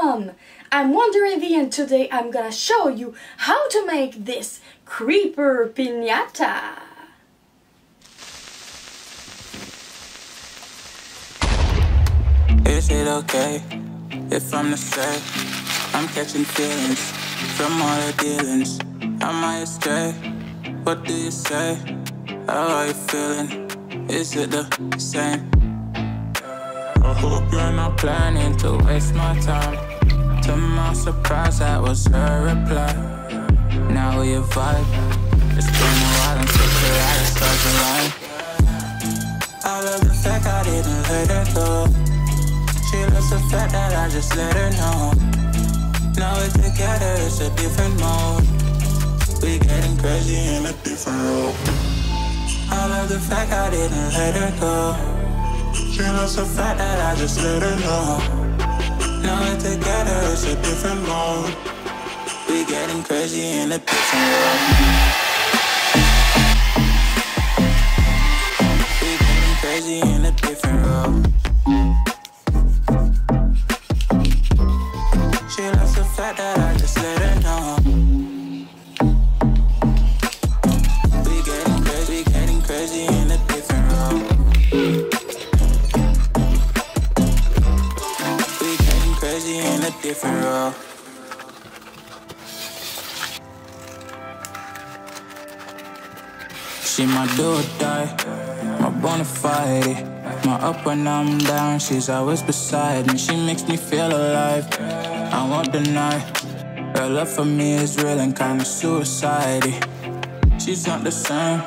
welcome! I'm Wonderavy and today I'm gonna show you how to make this Creeper Pinata. Is it okay if I'm the stray? I'm catching feelings from all the dealings. Am I astray? What do you say? How are you feeling? Is it the same? I hope you're not planning to waste my time. To my surprise, that was her reply. Now we vibe. It's been a while and such a lot of stars align. I love the fact I didn't let her go. She loves the fact that I just let her know. Now we're together, it's a different mode. We getting crazy in a different role. I love the fact I didn't let her go. She loves the fact that I just let her know. Now we're together, it's a different mode. We getting crazy in a different role. We getting crazy in a different role. She loves the fact that I just let her know. We getting crazy in a different role. We getting crazy in a different role. She my do or die, my bona fide. My up when I'm down, she's always beside me. She makes me feel alive, I won't deny. Her love for me is real and kinda suicide-y. She's not the same,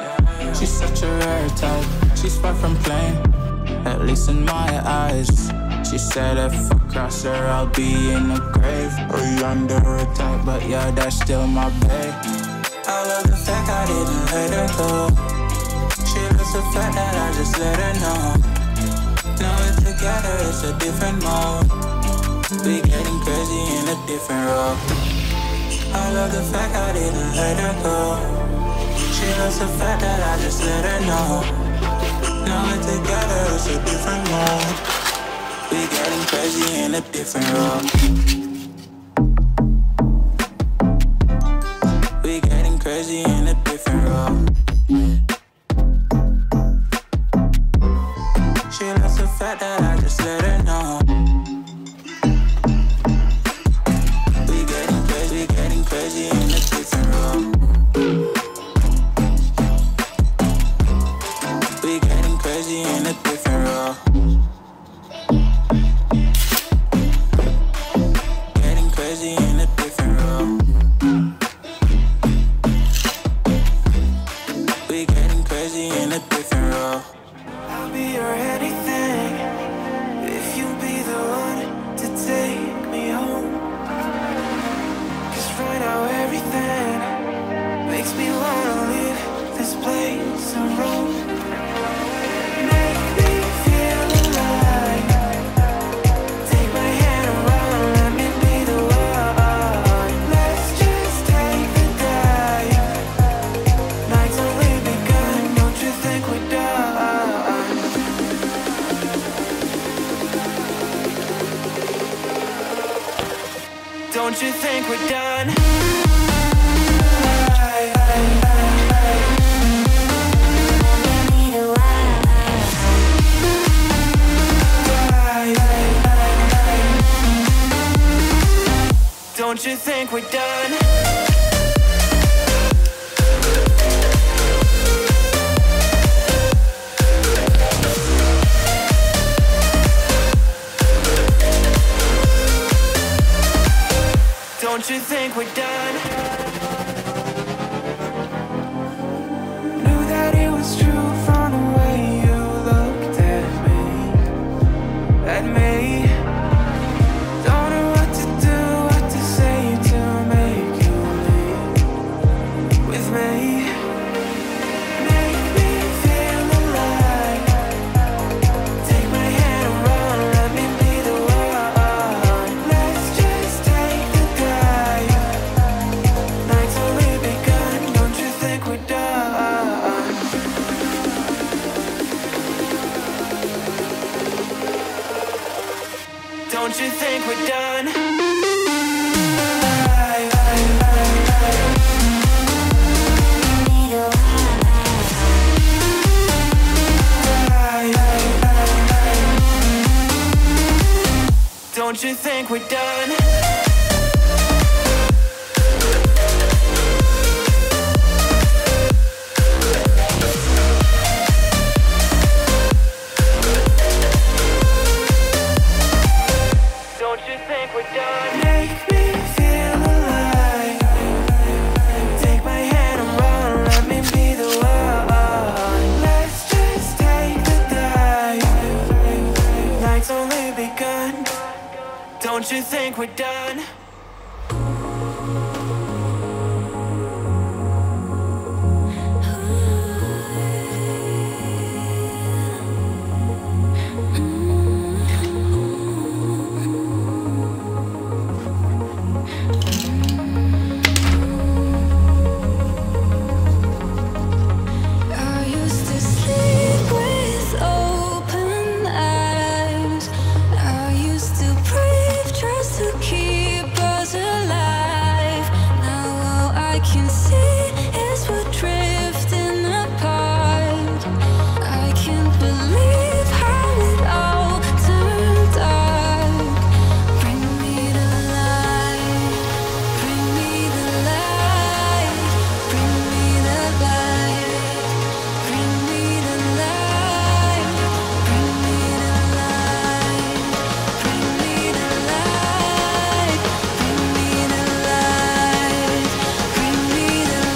she's such a rare type. She's far from plain, at least in my eyes. She said if I cross her, I'll be in the grave or under attack, but yeah, that's still my babe. I love the fact I didn't let her go. She loves the fact that I just let her know. Now we're together, it's a different mode. We getting crazy in a different role. I love the fact I didn't let her go. She loves the fact that I just let her know. Now we're together, it's a different mode. We getting crazy in a different role. We getting crazy in a different role. She loves the fact that I just let her know. We getting crazy in a different role. We getting crazy in a different role. Getting crazy in a different role. We getting crazy in a different role. I'll be your anything if you be the one to take me home. 'Cause right now everything makes me wanna leave this place and roam. Make me feel alive. Take my hand around, let me be the one. Let's just take the dive. Nights only begun, don't you think we're done? Don't you think we're done? Don't you think we're done? Don't you think we're done? Knew that it was true from the way you looked at me. At me. Don't know what to do, what to say to make you leave with me. Make me feel alive. Take my hand around, let me be the one. Let's just take the dive. think we're done? Don't you think we're done? Don't you think we're done? Make me feel alive. Take my hand and run, let me be the one. Let's just take the dive. Night's only begun. Don't you think we're done? Bring me the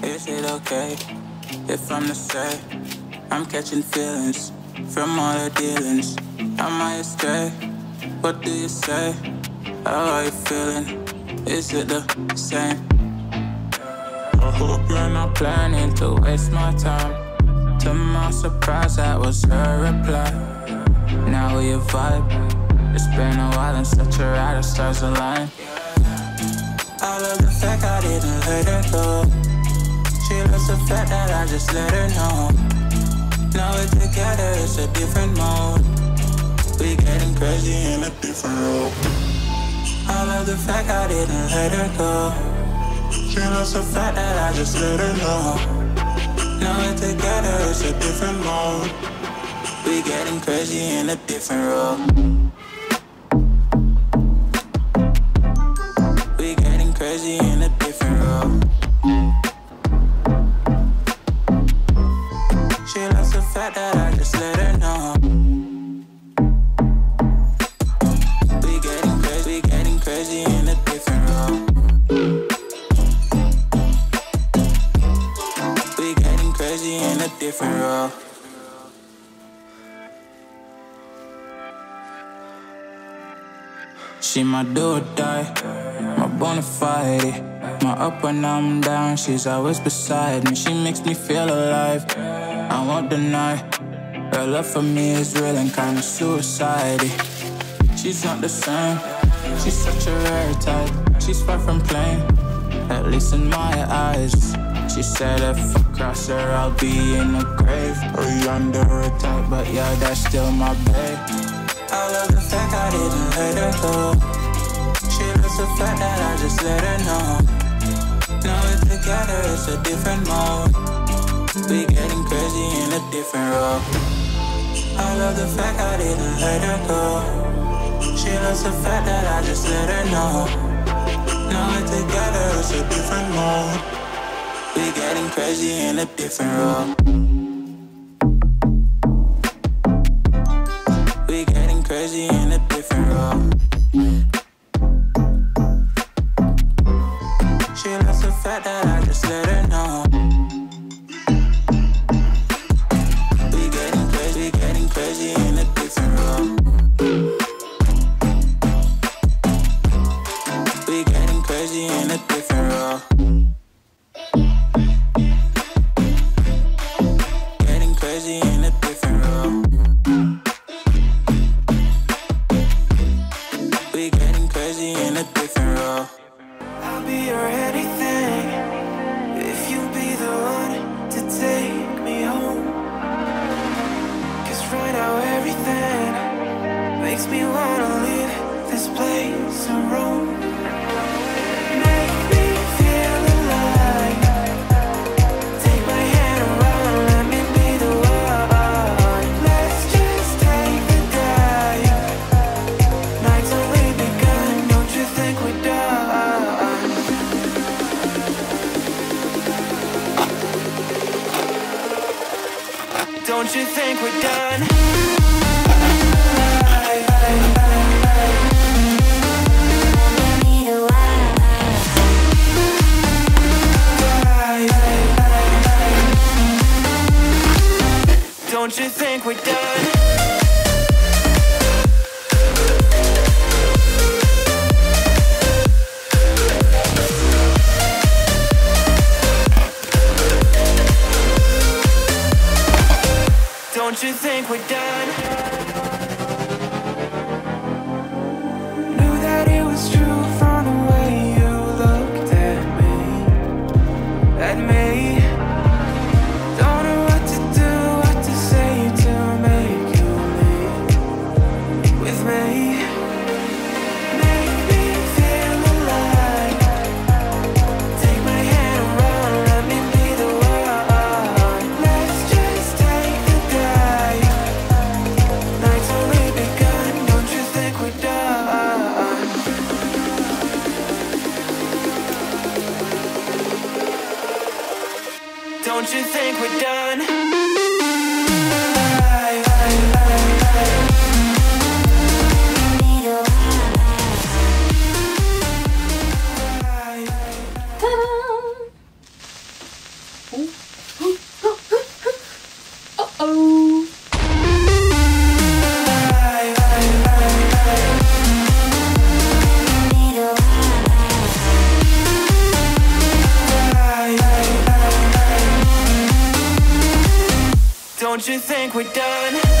Is it okay if I'm the same? I'm catching feelings from all the dealings. Am I astray? What do you say? How are you feeling? Is it the same? I hope you're not planning to waste my time. To my surprise, that was her reply. Now we vibe. It's been a while and such a ride, the stars align. I love the fact I didn't let her go. She loves the fact that I just let her know. Now we're together, it's a different mode. We getting crazy in a different role. I love the fact I didn't let her go. She loves the fact that I just let her know. Now we're together, it's a different mode. We getting crazy in a different role. We getting crazy in a different role. She loves the fact that I just let her know. We getting crazy in a different role. We getting crazy in a different role. She my do or die, my bona fide. My up when I'm down, she's always beside me. She makes me feel alive, I won't deny. Her love for me is real and kinda suicide-y. She's not the same, she's such a rare type. She's far from plain, at least in my eyes. She said if I cross her, I'll be in the grave or under her type, but yeah, that's still my babe. I love the fact I didn't let her go. She loves the fact that I just let her know. Now we're together, it's a different mode. We getting crazy in a different role. I love the fact I didn't let her go. She loves the fact that I just let her know. Now we're together, it's a different mode. We getting crazy in a different role. We getting crazy in a different role. She loves the fact that I just let her know. We getting crazy in a different role. We getting crazy in a different role. Getting crazy in a different role. We getting crazy in a different role. I'll be your anything if you be the one to take me home. 'Cause right now everything makes me wanna leave this place and roam. Make me feel alive. Take my hand around, let me be the one. Let's just take the dive. Night's only begun, don't you think we're done? Don't you think we're done? Don't you think we're done? Don't you think we're done? Knew that it was true from the way you looked at me. At me. Don't know what to do, what to say to make you leave with me. Make me feel alive. Take my hand around, let me be the one. Let's just take the dive. Night's only begun, don't you think we're done? Don't you think we're done? Ta-da! Don't you think we're done?